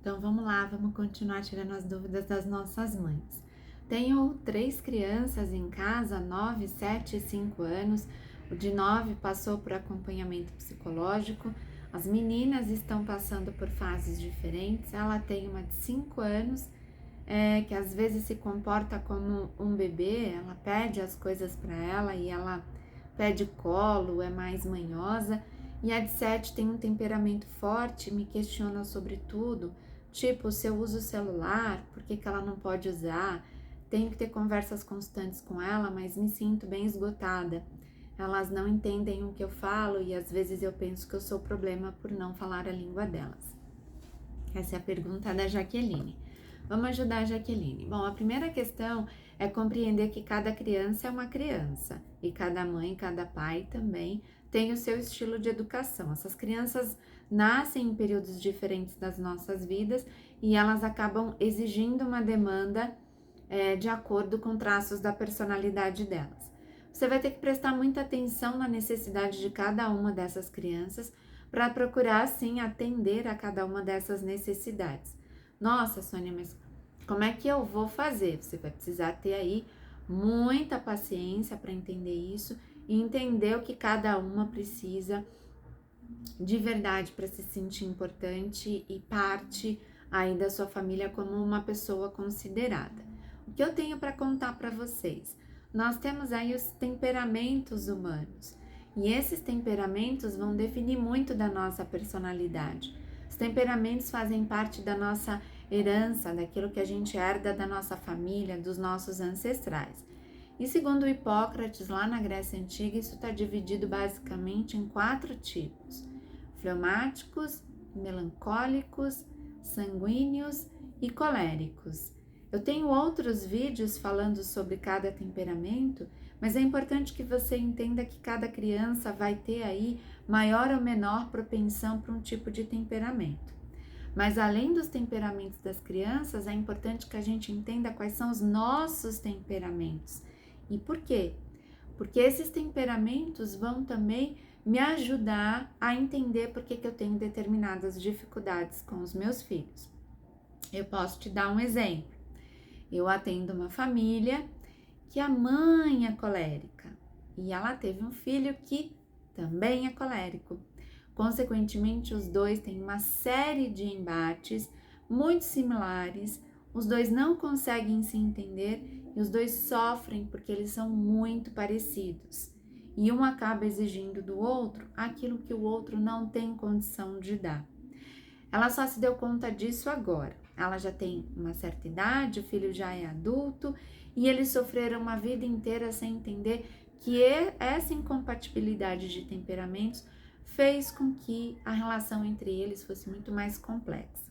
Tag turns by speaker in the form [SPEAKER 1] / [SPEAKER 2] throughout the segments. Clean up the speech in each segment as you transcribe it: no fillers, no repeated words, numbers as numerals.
[SPEAKER 1] Então vamos lá, vamos continuar tirando as dúvidas das nossas mães. Tenho 3 crianças em casa, 9, 7 e 5 anos. O de 9 passou por acompanhamento psicológico. As meninas estão passando por fases diferentes. Ela tem uma de 5 anos, que às vezes se comporta como um bebê. Ela pede as coisas para ela e ela pede colo, é mais manhosa. E a de 7 tem um temperamento forte, me questiona sobre tudo. Tipo, se eu uso o celular, por que ela não pode usar? Tenho que ter conversas constantes com ela, mas me sinto bem esgotada. Elas não entendem o que eu falo e às vezes eu penso que eu sou o problema por não falar a língua delas. Essa é a pergunta da Jaqueline. Vamos ajudar a Jaqueline. Bom, a primeira questão é compreender que cada criança é uma criança e cada mãe, cada pai também tem o seu estilo de educação. Essas crianças nascem em períodos diferentes das nossas vidas e elas acabam exigindo uma demanda de acordo com traços da personalidade delas. Você vai ter que prestar muita atenção na necessidade de cada uma dessas crianças para procurar, sim, atender a cada uma dessas necessidades. Nossa, Sônia, mas como é que eu vou fazer? Você vai precisar ter aí muita paciência para entender isso e entender o que cada uma precisa de verdade para se sentir importante e parte aí da sua família como uma pessoa considerada. O que eu tenho para contar para vocês? Nós temos aí os temperamentos humanos e esses temperamentos vão definir muito da nossa personalidade. Os temperamentos fazem parte da nossa herança, daquilo que a gente herda da nossa família, dos nossos ancestrais. E segundo Hipócrates, lá na Grécia Antiga, isso está dividido basicamente em 4 tipos: fleumáticos, melancólicos, sanguíneos e coléricos. Eu tenho outros vídeos falando sobre cada temperamento, mas é importante que você entenda que cada criança vai ter aí maior ou menor propensão para um tipo de temperamento. Mas além dos temperamentos das crianças, é importante que a gente entenda quais são os nossos temperamentos. E por quê? Porque esses temperamentos vão também me ajudar a entender por que eu tenho determinadas dificuldades com os meus filhos. Eu posso te dar um exemplo. Eu atendo uma família que a mãe é colérica e ela teve um filho que também é colérico. Consequentemente, os dois têm uma série de embates muito similares, os dois não conseguem se entender e os dois sofrem porque eles são muito parecidos. E um acaba exigindo do outro aquilo que o outro não tem condição de dar. Ela só se deu conta disso agora. Ela já tem uma certa idade, o filho já é adulto e eles sofreram uma vida inteira sem entender que essa incompatibilidade de temperamentos fez com que a relação entre eles fosse muito mais complexa.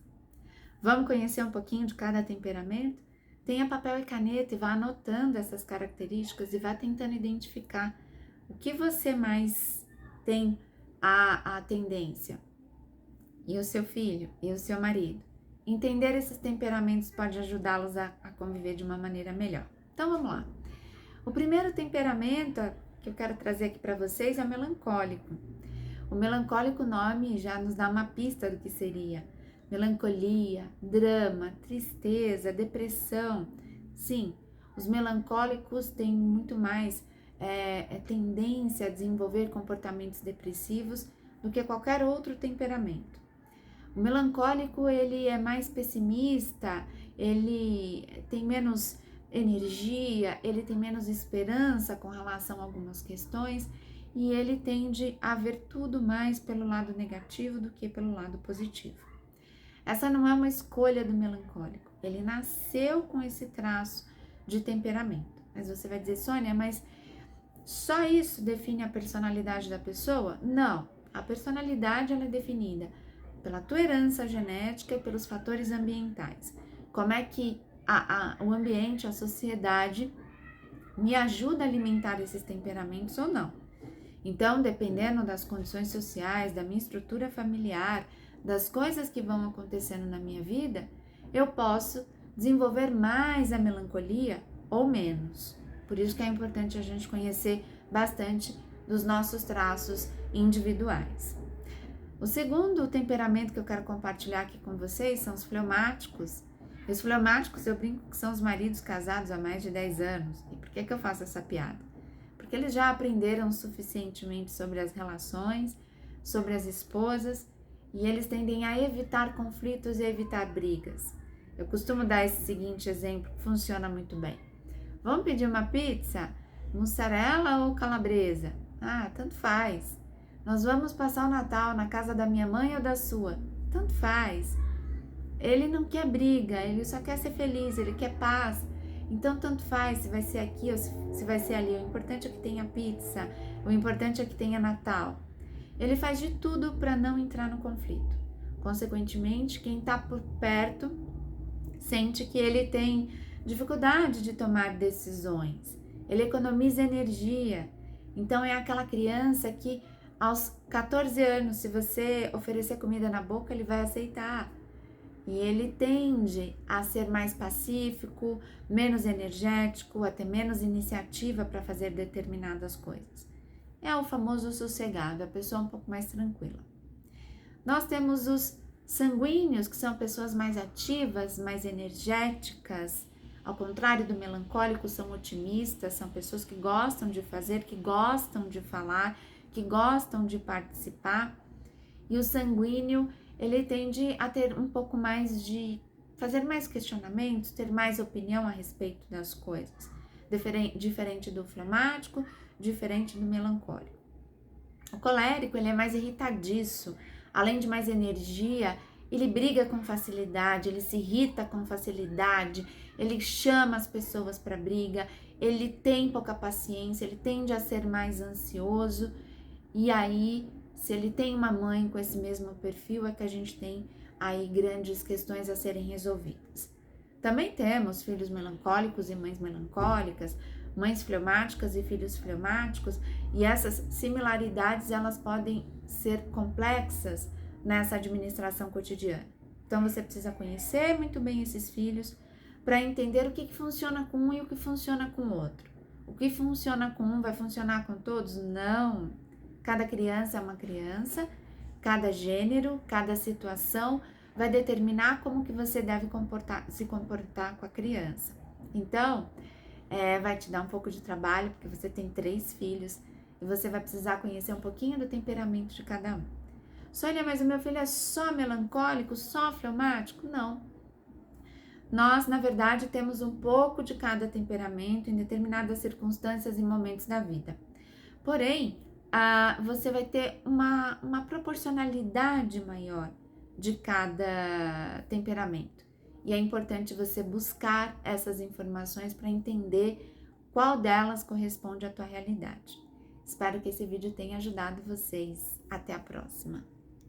[SPEAKER 1] Vamos conhecer um pouquinho de cada temperamento? Tenha papel e caneta e vá anotando essas características e vá tentando identificar o que você mais tem a tendência. E o seu filho e o seu marido. Entender esses temperamentos pode ajudá-los a conviver de uma maneira melhor. Então vamos lá. O primeiro temperamento que eu quero trazer aqui para vocês é o melancólico. O melancólico nome já nos dá uma pista do que seria. Melancolia, drama, tristeza, depressão. Sim, os melancólicos têm muito mais tendência a desenvolver comportamentos depressivos do que qualquer outro temperamento. O melancólico, ele é mais pessimista, ele tem menos energia, ele tem menos esperança com relação a algumas questões e ele tende a ver tudo mais pelo lado negativo do que pelo lado positivo. Essa não é uma escolha do melancólico, ele nasceu com esse traço de temperamento. Mas você vai dizer, Sônia, mas só isso define a personalidade da pessoa? Não, a personalidade ela é definida pela tua herança genética e pelos fatores ambientais. Como é que o ambiente, a sociedade me ajuda a alimentar esses temperamentos ou não. Então, dependendo das condições sociais, da minha estrutura familiar, das coisas que vão acontecendo na minha vida, eu posso desenvolver mais a melancolia ou menos. Por isso que é importante a gente conhecer bastante dos nossos traços individuais. O segundo temperamento que eu quero compartilhar aqui com vocês são os fleumáticos. E os fleumáticos eu brinco que são os maridos casados há mais de 10 anos. E por que eu faço essa piada? Porque eles já aprenderam suficientemente sobre as relações, sobre as esposas, e eles tendem a evitar conflitos e evitar brigas. Eu costumo dar esse seguinte exemplo que funciona muito bem. Vamos pedir uma pizza? Mussarela ou calabresa? Ah, tanto faz. Nós vamos passar o Natal na casa da minha mãe ou da sua? Tanto faz. Ele não quer briga, ele só quer ser feliz, ele quer paz. Então, tanto faz se vai ser aqui ou se vai ser ali. O importante é que tenha pizza, o importante é que tenha Natal. Ele faz de tudo para não entrar no conflito. Consequentemente, quem está por perto sente que ele tem dificuldade de tomar decisões. Ele economiza energia. Então, é aquela criança que aos 14 anos, se você oferecer comida na boca, ele vai aceitar. E ele tende a ser mais pacífico, menos energético, a ter menos iniciativa para fazer determinadas coisas. É o famoso sossegado, a pessoa um pouco mais tranquila. Nós temos os sanguíneos, que são pessoas mais ativas, mais energéticas. Ao contrário do melancólico, são otimistas, são pessoas que gostam de fazer, que gostam de falar, que gostam de participar. E o sanguíneo, ele tende a ter um pouco mais de fazer mais questionamentos, ter mais opinião a respeito das coisas. Diferente do fleumático, diferente do melancólico. O colérico, ele é mais irritadiço, além de mais energia, ele briga com facilidade, ele se irrita com facilidade, ele chama as pessoas para briga, ele tem pouca paciência, ele tende a ser mais ansioso. E aí, se ele tem uma mãe com esse mesmo perfil, é que a gente tem aí grandes questões a serem resolvidas. Também temos filhos melancólicos e mães melancólicas, mães fleumáticas e filhos fleumáticos, e essas similaridades elas podem ser complexas nessa administração cotidiana. Então você precisa conhecer muito bem esses filhos para entender o que funciona com um e o que funciona com o outro. O que funciona com um vai funcionar com todos? Não! Cada criança é uma criança, cada gênero, cada situação vai determinar como que você deve se comportar com a criança. Então, vai te dar um pouco de trabalho, porque você tem 3 filhos e você vai precisar conhecer um pouquinho do temperamento de cada um. Sônia, mas o meu filho é só melancólico, só fleumático? Não. Nós, na verdade, temos um pouco de cada temperamento em determinadas circunstâncias e momentos da vida. Porém, você vai ter uma proporcionalidade maior de cada temperamento. E é importante você buscar essas informações para entender qual delas corresponde à tua realidade. Espero que esse vídeo tenha ajudado vocês. Até a próxima!